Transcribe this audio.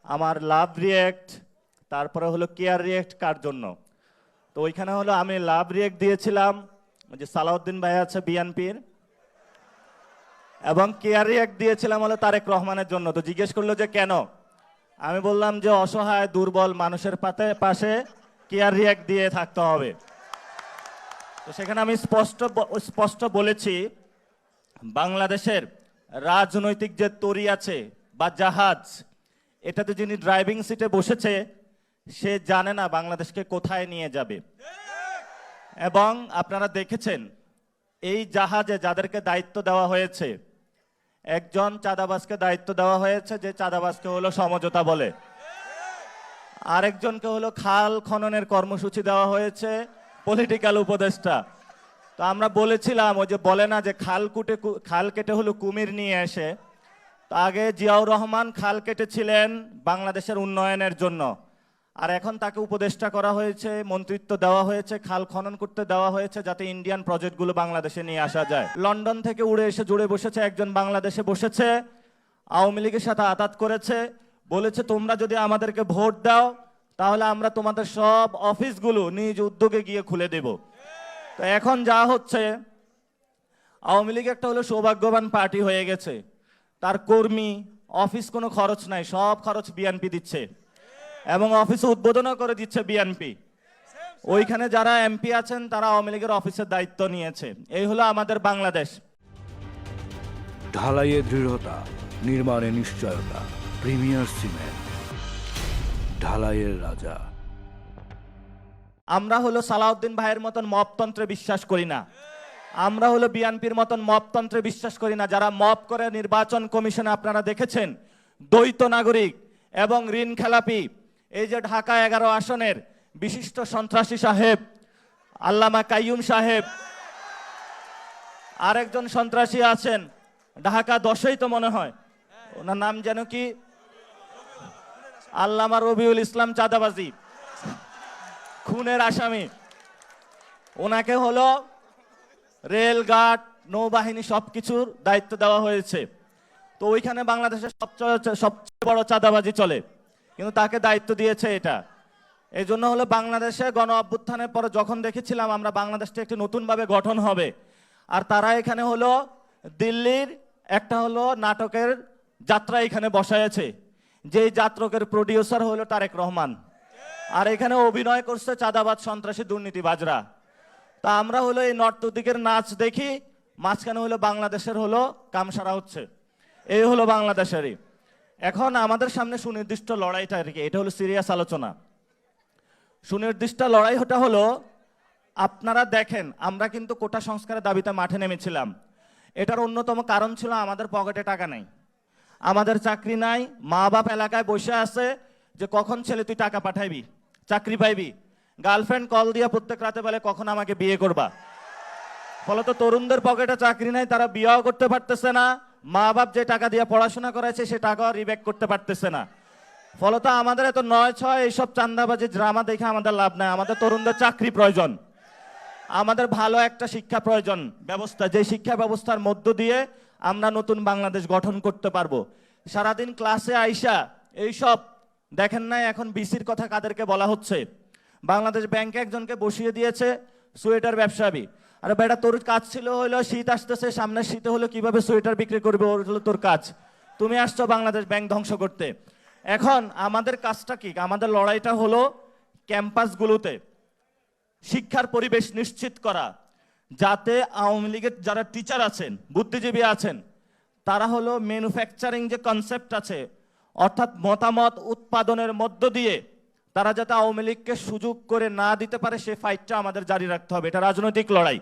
আমার love react, তারপরে হলো কেয়ার রিয়েক্ট কার জন্য। তো ওইখানে হলো আমি লাভ রিয়েক্ট দিয়েছিলাম যে সালাউদ্দিন ভাই আছে বিএনপির, এবং কেয়ার রিয়েক্ট দিয়েছিলাম হলো তারেক রহমানের জন্য। তো জিজ্ঞেস করলো যে কেন, আমি বললাম যে অসহায় দুর্বল মানুষের পাশে কেয়ার রিয়েক্ট দিয়ে থাকতে হবে। তো সেখানে আমি স্পষ্ট বলেছি, বাংলাদেশের রাজনৈতিক যে তরি আছে বা জাহাজ, এটাতে যিনি ড্রাইভিং সিটে বসেছে সে জানে না বাংলাদেশকে কোথায় নিয়ে যাবে। এবং আপনারা দেখেছেন এই জাহাজে যাদেরকে দায়িত্ব দেওয়া হয়েছে, একজন চাঁদাবাজকে দায়িত্ব দেওয়া হয়েছে যে চাঁদাবাজকে হলো সমঝোতা বলে, আরেকজনকে হলো খাল খননের কর্মসূচি দেওয়া হয়েছে পলিটিক্যাল উপদেষ্টা। তো আমরা বলেছিলাম ওই যে বলে না যে খাল কেটে হলো কুমির নিয়ে এসে, তো আগে জিয়াউর রহমান খাল কেটেছিলেন বাংলাদেশের উন্নয়নের জন্য, আর এখন তাকে উপদেষ্টা করা হয়েছে, মন্ত্রিত্ব দেওয়া হয়েছে, খাল খনন করতে দেওয়া হয়েছে যাতে ইন্ডিয়ান প্রজেক্টগুলো বাংলাদেশে নিয়ে আসা যায়। লন্ডন থেকে উড়ে এসে জুড়ে বসেছে একজন, বাংলাদেশে বসেছে, আওয়ামী লীগের সাথে আতাত করেছে, বলেছে তোমরা যদি আমাদেরকে ভোট দাও তাহলে আমরা তোমাদের সব অফিসগুলো নিজ উদ্যোগে গিয়ে খুলে দেব। তো এখন যা হচ্ছে, আওয়ামী লীগ একটা হলো সৌভাগ্যবান পার্টি হয়ে গেছে, তার কর্মী অফিস কোনো খরচ নাই, সব খরচ বিএনপি দিচ্ছে এবং অফিসে উদ্বোধনও করে দিচ্ছে বিএনপি। ওইখানে যারা এমপি আছেন তারা আওয়ামী লীগের অফিসের দায়িত্ব নিয়েছে। এই হলো আমাদের বাংলাদেশ। ঢালাইয়ে দৃঢ়তা, নির্মাণে নিশ্চয়তা, প্রিমিয়ার সিমেন্ট, ঢালাইয়ের রাজা। আমরা হলো সালাউদ্দিন ভাইয়ের মতন মপতন্ত্রে বিশ্বাস করি না, আমরা হলো বিএনপির মতন মপতন্ত্রে বিশ্বাস করি না। যারা মপ করে নির্বাচন কমিশনে আপনারা দেখেছেন, দ্বৈত নাগরিক এবং ঋণ খেলাপি, এই যে ঢাকা 11 আসনের বিশিষ্ট সন্ত্রাসী সাহেব আল্লামা কাইয়ুম সাহেব, আরেকজন সন্ত্রাসী আছেন ঢাকা 10-এই তো মনে হয়, ওনার নাম যেন কি, আল্লামা রবিউল ইসলাম চাঁদাবাজি খুনের আসামি, ওনাকে হলো রেল গার্ড নৌবাহিনী সবকিছুর দায়িত্ব দেওয়া হয়েছে। তো ওইখানে বাংলাদেশের সবচেয়ে বড় চাঁদাবাজি চলে, কিন্তু তাকে দায়িত্ব দিয়েছে এটা। এই জন্য হলো বাংলাদেশে গণ অভ্যুত্থানের পরে যখন দেখেছিলাম আমরা বাংলাদেশটা একটি নতুনভাবে গঠন হবে, আর তারা এখানে হলো দিল্লির একটা হলো নাটকের যাত্রা এখানে বসাইছে, যেই যাত্রকের প্রডিউসার হলো তারেক রহমান, আর এখানে অভিনয় করছে চাঁদাবাজ সন্ত্রাসী দুর্নীতিবাজরা। তা আমরা হলো এই নর্তদিকের নাচ দেখি, মাঝখানে হলো বাংলাদেশের হলো কামসারা হচ্ছে। এই হলো বাংলাদেশেরই। এখন আমাদের সামনে সুনির্দিষ্ট লড়াইটা আর কি, এটা হলো সিরিয়াস আলোচনা। সুনির্দিষ্ট লড়াইটা হলো, আপনারা দেখেন আমরা কিন্তু কোটা সংস্কারের দাবিতে মাঠে নেমেছিলাম। এটার অন্যতম কারণ ছিল আমাদের পকেটে টাকা নাই, আমাদের চাকরি নাই, মা বাপ এলাকায় বসে আছে যে কখন ছেলে তুই টাকা পাঠাইবি, চাকরি পাইবি। গার্লফ্রেন্ড কল দিয়ে প্রত্যেক রাতে বলে কখন আমাকে বিয়ে করবা। ফলত তরুণদের পকেটে চাকরি নাই, তারা বিয়েও করতে পারতেছে না, মা বাপ যে টাকা দিয়ে পড়াশোনা করেছে সে টাকাও রিব্যাক করতে পারতেছে না। ফলত আমাদের এত 9-6 এইসব চান্দাবাজি ড্রামা দেখে আমাদের লাভ নাই। আমাদের তরুণদের চাকরি প্রয়োজন, আমাদের ভালো একটা শিক্ষা প্রয়োজন ব্যবস্থা, যে শিক্ষা ব্যবস্থার মধ্য দিয়ে আমরা নতুন বাংলাদেশ গঠন করতে পারবো। সারাদিন ক্লাসে আইসা এইসব দেখেন নাই, এখন বিসির কথা কাদেরকে বলা হচ্ছে, বাংলাদেশ ব্যাংকে একজনকে বসিয়ে দিয়েছে সোয়েটার ব্যবসায়ী। আরে বেটা, তোর কাজ ছিল হলো শীত আসতেছে, সামনের শীতে হলো কিভাবে সোয়েটার বিক্রি করবে, ওর হলো তোর কাজ। তুমি আসছো বাংলাদেশ ব্যাংক ধ্বংস করতে। এখন আমাদের কাজটা কি, আমাদের লড়াইটা হলো ক্যাম্পাসগুলোতে শিক্ষার পরিবেশ নিশ্চিত করা, যাতে আওয়ামী লীগের যারা টিচার আছেন, বুদ্ধিজীবী আছেন, তারা হলো ম্যানুফ্যাকচারিং যে কনসেপ্ট আছে, অর্থাৎ মতামত উৎপাদনের মধ্য দিয়ে তারা যাতে আওয়ামী লীগকে সুযোগ করে না দিতে পারে, সে ফাইটটা আমাদের জারি রাখতে হবে। এটা রাজনৈতিক লড়াই।